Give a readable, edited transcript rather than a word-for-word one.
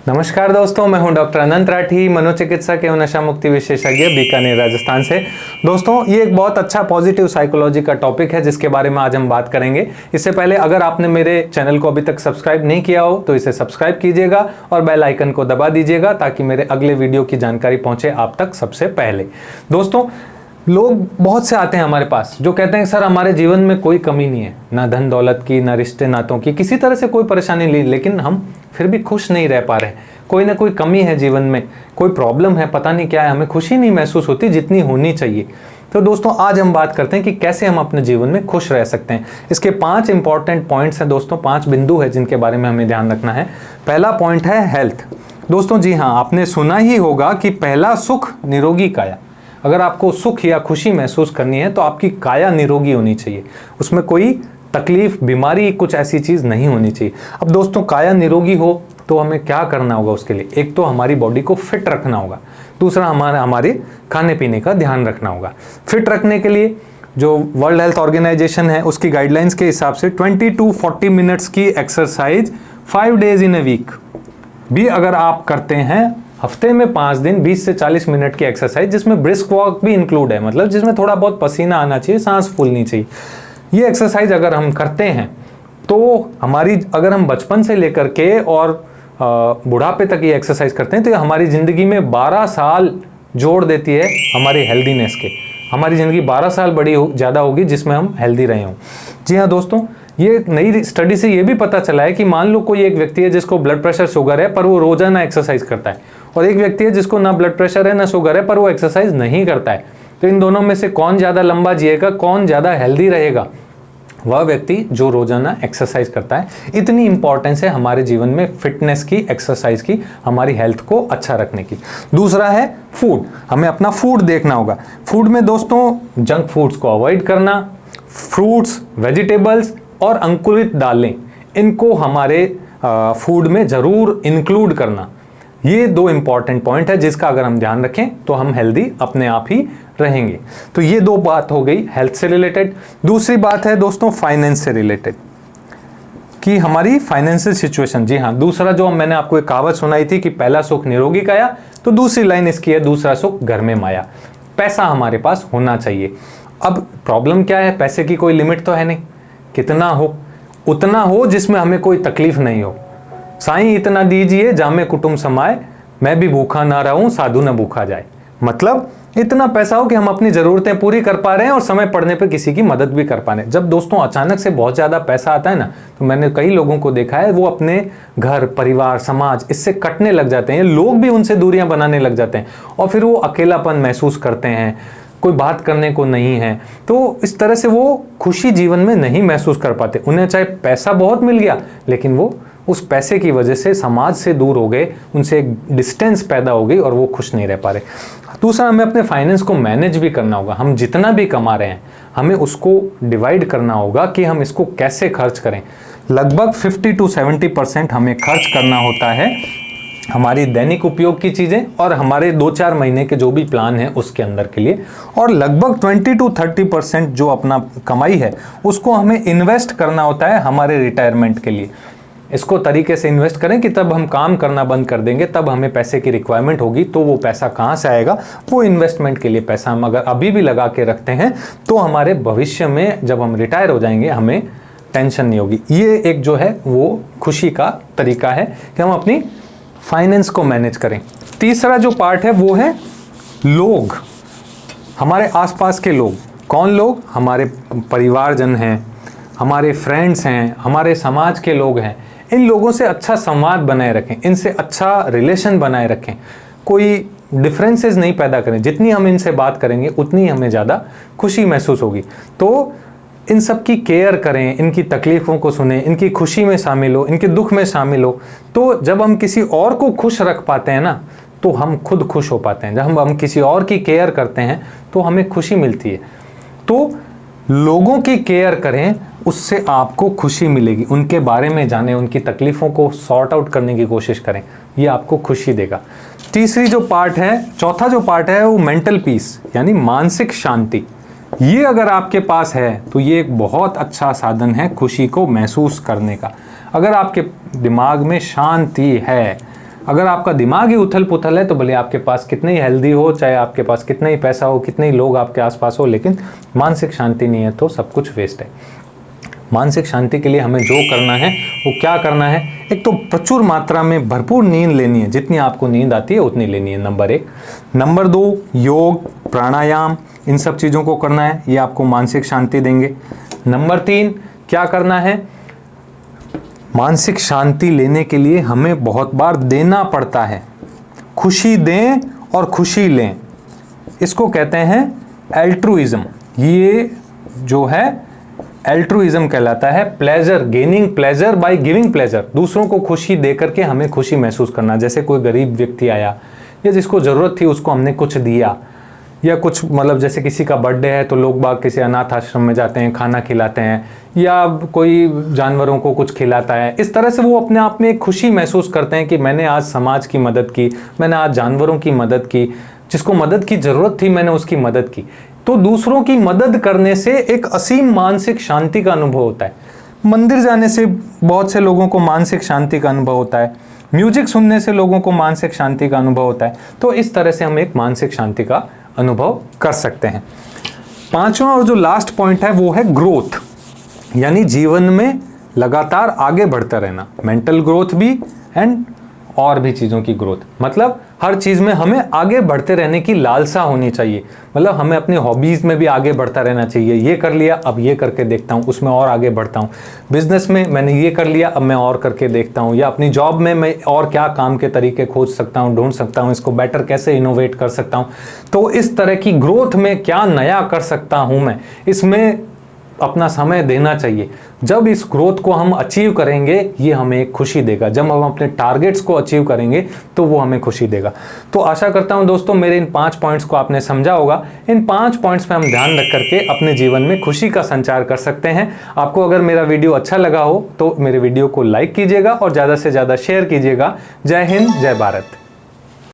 नमस्कार दोस्तों, मैं हूं डॉक्टर अनंत राठी, मनोचिकित्सक एवं नशा मुक्ति विशेषज्ञ, बीकानेर, राजस्थान से। दोस्तों, ये एक बहुत अच्छा पॉजिटिव साइकोलॉजी का टॉपिक है जिसके बारे में आज हम बात करेंगे। इससे पहले अगर आपने मेरे चैनल को अभी तक सब्सक्राइब नहीं किया हो तो इसे सब्सक्राइब कीजिएगा और बेल आइकन को दबा दीजिएगा ताकि मेरे अगले वीडियो की जानकारी पहुंचे आप तक सबसे पहले। दोस्तों, लोग बहुत से आते हैं हमारे पास जो कहते हैं सर हमारे जीवन में कोई कमी नहीं है, ना धन दौलत की, ना रिश्ते नातों की, किसी तरह से कोई परेशानी नहीं, लेकिन हम फिर भी खुश नहीं रह पा रहे। कोई ना कोई कमी है जीवन में, कोई प्रॉब्लम है, पता नहीं क्या है, हमें खुशी नहीं महसूस होती जितनी होनी चाहिए। तो दोस्तों, आज हम बात करते हैं कि कैसे हम अपने जीवन में खुश रह सकते हैं। इसके 5 इंपॉर्टेंट पॉइंट्स हैं दोस्तों, 5 बिंदु है जिनके बारे में हमें ध्यान रखना है। पहला पॉइंट है हेल्थ। दोस्तों जी हाँ, आपने सुना ही होगा कि पहला सुख निरोगी काया। अगर आपको सुख या खुशी महसूस करनी है तो आपकी काया निरोगी होनी चाहिए, उसमें कोई तकलीफ, बीमारी, कुछ ऐसी चीज नहीं होनी चाहिए। अब दोस्तों, काया निरोगी हो तो हमें क्या करना होगा उसके लिए? एक तो हमारी बॉडी को फिट रखना होगा, दूसरा हमारे खाने पीने का ध्यान रखना होगा। फिट रखने के लिए जो वर्ल्ड हेल्थ ऑर्गेनाइजेशन है उसकी गाइडलाइंस के हिसाब से 20 to 40 मिनट्स की exercise 5 days in a week भी अगर आप करते हैं, हफ्ते में 5 दिन 20 से 40 मिनट की एक्सरसाइज, जिसमें ब्रिस्क वॉक भी इंक्लूड है, मतलब जिसमें थोड़ा बहुत पसीना आना चाहिए, सांस फूलनी चाहिए। ये एक्सरसाइज अगर हम करते हैं तो हमारी, अगर हम बचपन से लेकर के और बुढ़ापे तक ये एक्सरसाइज करते हैं तो ये हमारी ज़िंदगी में 12 साल जोड़ देती है हमारी हेल्दीनेस के। हमारी ज़िंदगी 12 साल ज़्यादा होगी जिसमें हम हेल्दी रहे हों। जी हाँ दोस्तों, ये नई स्टडी से ये भी पता चला है कि मान लो कोई एक व्यक्ति है जिसको ब्लड प्रेशर, शुगर है, पर वो रोजाना एक्सरसाइज करता है, और एक व्यक्ति है जिसको ना ब्लड प्रेशर है ना शुगर है पर वो एक्सरसाइज नहीं करता है, तो इन दोनों में से कौन ज़्यादा लंबा जिएगा, कौन ज़्यादा हेल्दी रहेगा? वह व्यक्ति जो रोजाना एक्सरसाइज करता है। इतनी इंपॉर्टेंस है हमारे जीवन में फिटनेस की, एक्सरसाइज की, हमारी हेल्थ को अच्छा रखने की। दूसरा है फूड। हमें अपना फूड देखना होगा। फूड में दोस्तों जंक फूड्स को अवॉइड करना, फ्रूट्स, वेजिटेबल्स और अंकुरित दालें, इनको हमारे फूड में जरूर इंक्लूड करना। ये 2 इंपॉर्टेंट पॉइंट है जिसका अगर हम ध्यान रखें तो हम हेल्दी अपने आप ही रहेंगे। तो ये 2 बात हो गई हेल्थ से रिलेटेड। दूसरी बात है दोस्तों फाइनेंस से रिलेटेड, कि हमारी फाइनेंशियल सिचुएशन। जी हाँ, दूसरा जो मैंने आपको एक कहावत सुनाई थी कि पहला सुख निरोगी काया, तो दूसरी लाइन इसकी है दूसरा सुख घर में माया। पैसा हमारे पास होना चाहिए। अब प्रॉब्लम क्या है? पैसे की कोई लिमिट तो है नहीं, कितना हो उतना हो जिसमें हमें कोई तकलीफ नहीं हो। साईं इतना दीजिए जामे कुटुंब समाए, मैं भी भूखा ना रहूं साधु न भूखा जाए। मतलब इतना पैसा हो कि हम अपनी ज़रूरतें पूरी कर पा रहे हैं और समय पड़ने पर किसी की मदद भी कर पा रहे हैं। जब दोस्तों अचानक से बहुत ज़्यादा पैसा आता है ना, तो मैंने कई लोगों को देखा है वो अपने घर, परिवार, समाज इससे कटने लग जाते हैं। लोग भी उनसे दूरियां बनाने लग जाते हैं और फिर वो अकेलापन महसूस करते हैं, कोई बात करने को नहीं है। तो इस तरह से वो खुशी जीवन में नहीं महसूस कर पाते। उन्हें चाहे पैसा बहुत मिल गया, लेकिन वो उस पैसे की वजह से समाज से दूर हो गए, उनसे एक डिस्टेंस पैदा हो गई और वो खुश नहीं रह पा रहे। दूसरा, हमें अपने फाइनेंस को मैनेज भी करना होगा। हम जितना भी कमा रहे हैं हमें उसको डिवाइड करना होगा कि हम इसको कैसे खर्च करें। लगभग 50 to 70% हमें खर्च करना होता है हमारी दैनिक उपयोग की चीज़ें और हमारे 2-4 महीने के जो भी प्लान है उसके अंदर के लिए, और लगभग 20 to 30% जो अपना कमाई है उसको हमें इन्वेस्ट करना होता है हमारे रिटायरमेंट के लिए। इसको तरीके से इन्वेस्ट करें कि तब हम काम करना बंद कर देंगे, तब हमें पैसे की रिक्वायरमेंट होगी, तो वो पैसा कहाँ से आएगा? वो इन्वेस्टमेंट के लिए पैसा हम अगर अभी भी लगा के रखते हैं तो हमारे भविष्य में जब हम रिटायर हो जाएंगे हमें टेंशन नहीं होगी। ये एक जो है वो खुशी का तरीका है कि हम अपनी फाइनेंस को मैनेज करें। तीसरा जो पार्ट है वो है लोग, हमारे आसपास के लोग। कौन लोग? हमारे परिवारजन हैं, हमारे फ्रेंड्स हैं, हमारे समाज के लोग हैं। इन लोगों से अच्छा संवाद बनाए रखें, इनसे अच्छा रिलेशन बनाए रखें, कोई डिफरेंसेस नहीं पैदा करें। जितनी हम इनसे बात करेंगे उतनी हमें ज़्यादा खुशी महसूस होगी। तो इन सब की केयर करें, इनकी तकलीफ़ों को सुनें, इनकी खुशी में शामिल हो, इनके दुख में शामिल हो। तो जब हम किसी और को खुश रख पाते हैं ना, तो हम खुद खुश हो पाते हैं। जब हम किसी और की केयर करते हैं तो हमें खुशी मिलती है। तो लोगों की केयर करें, उससे आपको खुशी मिलेगी। उनके बारे में जानें, उनकी तकलीफ़ों को सॉर्ट आउट करने की कोशिश करें, ये आपको खुशी देगा। तीसरी जो पार्ट है, चौथा जो पार्ट है वो मेंटल पीस, यानी मानसिक शांति। ये अगर आपके पास है तो ये एक बहुत अच्छा साधन है खुशी को महसूस करने का। अगर आपके दिमाग में शांति है, अगर आपका दिमाग ही उथल पुथल है तो भले आपके पास कितने ही हेल्दी हो, चाहे आपके पास कितना ही पैसा हो, कितने ही लोग आपके आसपास हो, लेकिन मानसिक शांति नहीं है तो सब कुछ वेस्ट है। मानसिक शांति के लिए हमें जो करना है वो क्या करना है, एक तो प्रचुर मात्रा में भरपूर नींद लेनी है, जितनी आपको नींद आती है उतनी लेनी है, नंबर 1। नंबर 2, योग, प्राणायाम, इन सब चीज़ों को करना है, ये आपको मानसिक शांति देंगे। नंबर 3, क्या करना है, मानसिक शांति लेने के लिए हमें बहुत बार देना पड़ता है। खुशी दें और खुशी लें, इसको कहते हैं एल्ट्रुइज्म। ये जो है एल्ट्रुइज्म कहलाता है, pleasure, gaining pleasure by giving pleasure. दूसरों को खुशी दे करके हमें खुशी महसूस करना। जैसे कोई गरीब व्यक्ति आया या जिसको ज़रूरत थी उसको हमने कुछ दिया, या कुछ मतलब जैसे किसी का बर्थडे है तो लोग बाग किसी अनाथ आश्रम में जाते हैं, खाना खिलाते हैं, या कोई जानवरों को कुछ खिलाता है। इस तरह से वो अपने आप में एक खुशी महसूस करते हैं कि मैंने आज समाज की मदद की, मैंने आज जानवरों की मदद की, जिसको मदद की ज़रूरत थी मैंने उसकी मदद की। तो दूसरों की मदद करने से एक असीम मानसिक शांति का अनुभव होता है। मंदिर जाने से बहुत से लोगों को मानसिक शांति का अनुभव होता है, म्यूजिक सुनने से लोगों को मानसिक शांति का अनुभव होता है। तो इस तरह से हम एक मानसिक शांति का अनुभव कर सकते हैं। 5वां और जो लास्ट पॉइंट है वो है ग्रोथ, यानी जीवन में लगातार आगे बढ़ता रहना। मेंटल ग्रोथ भी एंड और भी चीज़ों की ग्रोथ, मतलब हर चीज़ में हमें आगे बढ़ते रहने की लालसा होनी चाहिए। मतलब हमें अपनी हॉबीज़ में भी आगे बढ़ता रहना चाहिए। ये कर लिया, अब ये करके देखता हूँ, उसमें और आगे बढ़ता हूँ। बिजनेस में मैंने ये कर लिया, अब मैं और करके देखता हूँ। या अपनी जॉब में मैं और क्या काम के तरीके खोज सकता हूँ, ढूंढ सकता हूँ, इसको बेटर कैसे इनोवेट कर सकता हूँ। तो इस तरह की ग्रोथ में क्या नया कर सकता हूँ मैं, इसमें अपना समय देना चाहिए। जब इस ग्रोथ को हम अचीव करेंगे ये हमें एक खुशी देगा। जब हम अपने टारगेट्स को अचीव करेंगे तो वो हमें खुशी देगा। तो आशा करता हूं दोस्तों मेरे इन 5 पॉइंट्स को आपने समझा होगा। इन 5 पॉइंट्स पे हम ध्यान रख करके अपने जीवन में खुशी का संचार कर सकते हैं। आपको अगर मेरा वीडियो अच्छा लगा हो तो मेरे वीडियो को लाइक कीजिएगा और ज़्यादा से ज़्यादा शेयर कीजिएगा। जय हिंद, जय भारत।